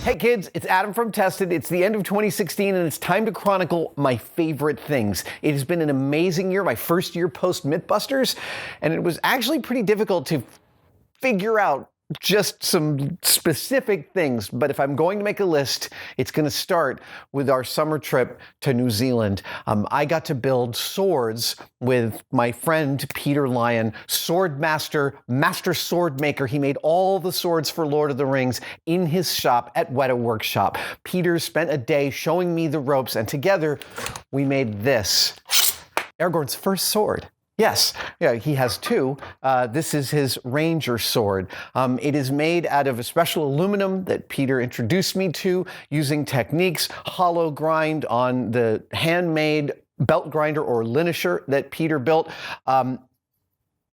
Hey kids, it's Adam from Tested. It's the end of 2016 and it's time to chronicle my favorite things. It has been an amazing year, my first year post Mythbusters, and it was actually pretty difficult to figure out just some specific things, but if I'm going to make a list, it's going to start with our summer trip to New Zealand. I got to build swords with my friend Peter Lyon, sword master sword maker. He made all the swords for Lord of the Rings in his shop at Weta Workshop. Peter spent a day showing me the ropes, and together we made this, Aragorn's first sword. Yes, yeah, he has two. This is his Ranger sword. It is made out of a special aluminum that Peter introduced me to using techniques, hollow grind on the handmade belt grinder or linisher that Peter built.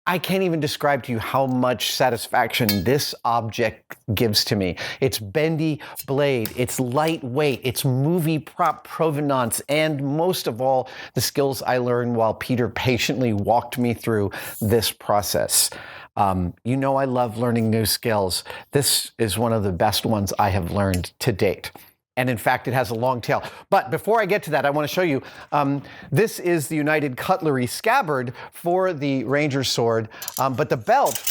I can't even describe to you how much satisfaction this object gives to me. It's bendy blade, it's lightweight, it's movie prop provenance, and most of all, the skills I learned while Peter patiently walked me through this process. You know I love learning new skills. This is one of the best ones I have learned to date. And in fact, it has a long tail. But before I get to that, I want to show you, this is the United Cutlery scabbard for the Ranger sword, but the belt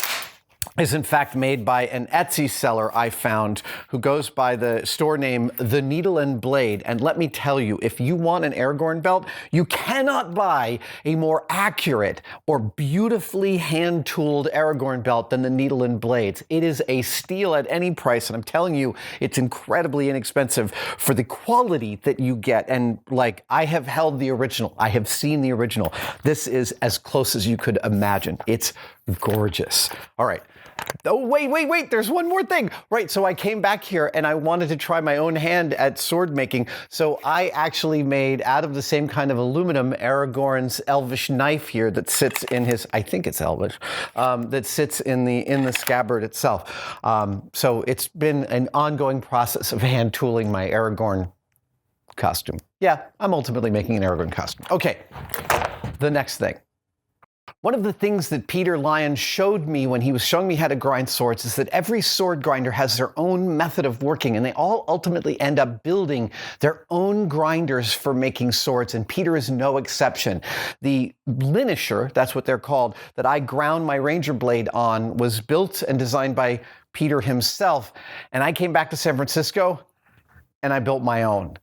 is in fact made by an Etsy seller I found who goes by the store name The Needle and Blade. And let me tell you, if you want an Aragorn belt, you cannot buy a more accurate or beautifully hand-tooled Aragorn belt than the Needle and Blades. It is a steal at any price, and I'm telling you, it's incredibly inexpensive for the quality that you get. And like, I have held the original. I have seen the original. This is as close as you could imagine. It's gorgeous. All right. Oh, wait, there's one more thing. Right, so I came back here and I wanted to try my own hand at sword making. So I actually made, out of the same kind of aluminum, Aragorn's elvish knife here that sits in his, I think it's elvish, that sits in the scabbard itself. So it's been an ongoing process of hand tooling my Aragorn costume. Yeah, I'm ultimately making an Aragorn costume. Okay, the next thing. One of the things that Peter Lyon showed me when he was showing me how to grind swords is that every sword grinder has their own method of working, and they all ultimately end up building their own grinders for making swords, and Peter is no exception. The linisher, that's what they're called, that I ground my Ranger blade on was built and designed by Peter himself, and I came back to San Francisco and I built my own.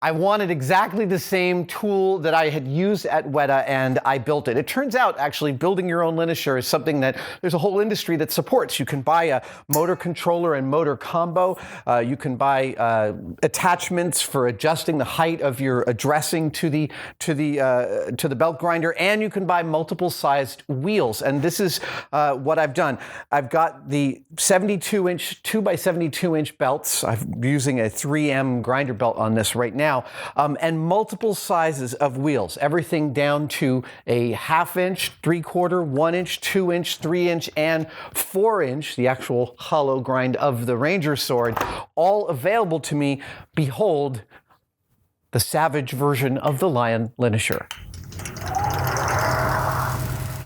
I wanted exactly the same tool that I had used at Weta, and I built it. It turns out, actually, building your own linisher is something that there's a whole industry that supports. You can buy a motor controller and motor combo. You can buy attachments for adjusting the height of your addressing to the belt grinder, and you can buy multiple-sized wheels. And this is what I've done. I've got the 72-inch, 2x72-inch belts. I'm using a 3M grinder belt on this right now. And multiple sizes of wheels, everything down to a 1/2 inch, 3/4, 1 inch, 2 inch, 3 inch, and 4 inch, the actual hollow grind of the Ranger sword, all available to me. Behold, the savage version of the Lion linisher.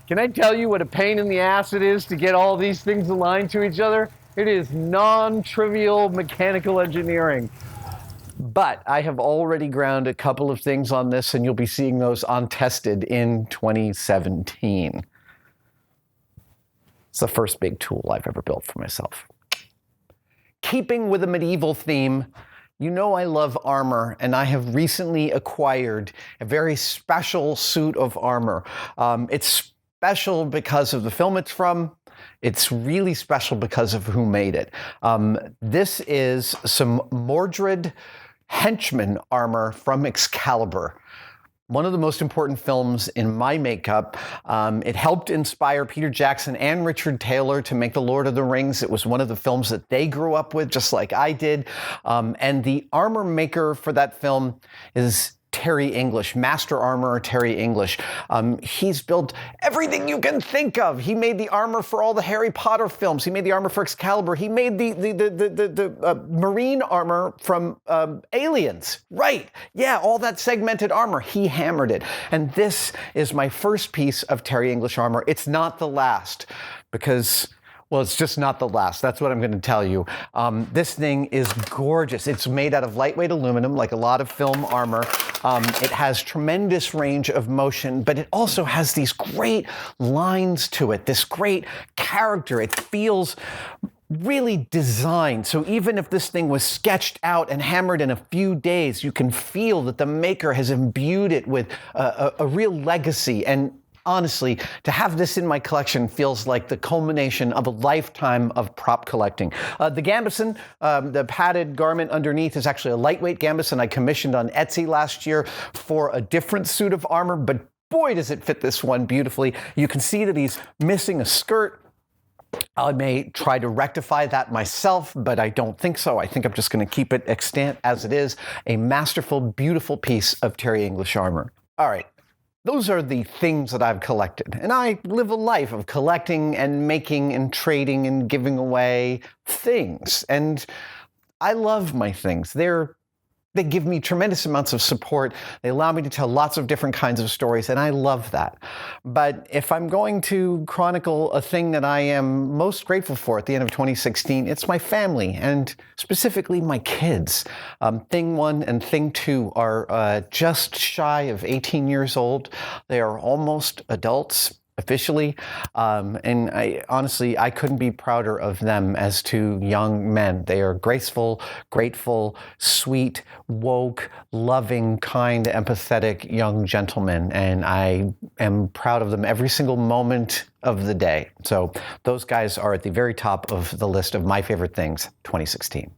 Can I tell you what a pain in the ass it is to get all these things aligned to each other? It is non-trivial mechanical engineering. But I have already ground a couple of things on this, and you'll be seeing those on Tested in 2017. It's the first big tool I've ever built for myself. Keeping with a medieval theme, you know I love armor, and I have recently acquired a very special suit of armor. It's special because of the film it's from. It's really special because of who made it. This is some Mordred henchman armor from Excalibur. One of the most important films in my makeup. It helped inspire Peter Jackson and Richard Taylor to make The Lord of the Rings. It was one of the films that they grew up with, just like I did. And the armor maker for that film is Terry English, Master Armorer Terry English. He's built everything you can think of. He made the armor for all the Harry Potter films. He made the armor for Excalibur. He made the marine armor from Aliens. Right. Yeah, all that segmented armor. He hammered it. And this is my first piece of Terry English armor. It's not the last, because Well, it's just not the last. That's what I'm going to tell you. This thing is gorgeous. It's made out of lightweight aluminum, like a lot of film armor. It has tremendous range of motion, but it also has these great lines to it, this great character. It feels really designed. So even if this thing was sketched out and hammered in a few days, you can feel that the maker has imbued it with a real legacy. And honestly, to have this in my collection feels like the culmination of a lifetime of prop collecting. The gambeson, the padded garment underneath, is actually a lightweight gambeson I commissioned on Etsy last year for a different suit of armor, but boy, does it fit this one beautifully. You can see that he's missing a skirt. I may try to rectify that myself, but I don't think so. I think I'm just going to keep it extant as it is. A masterful, beautiful piece of Terry English armor. All right. Those are the things that I've collected. And I live a life of collecting and making and trading and giving away things. And I love my things. They give me tremendous amounts of support. They allow me to tell lots of different kinds of stories, and I love that. But if I'm going to chronicle a thing that I am most grateful for at the end of 2016, it's my family, and specifically my kids. Thing 1 and Thing 2 are just shy of 18 years old. They are almost adults, officially, and I couldn't be prouder of them as two young men. They are graceful, grateful, sweet, woke, loving, kind, empathetic young gentlemen, and I am proud of them every single moment of the day. So those guys are at the very top of the list of my favorite things 2016.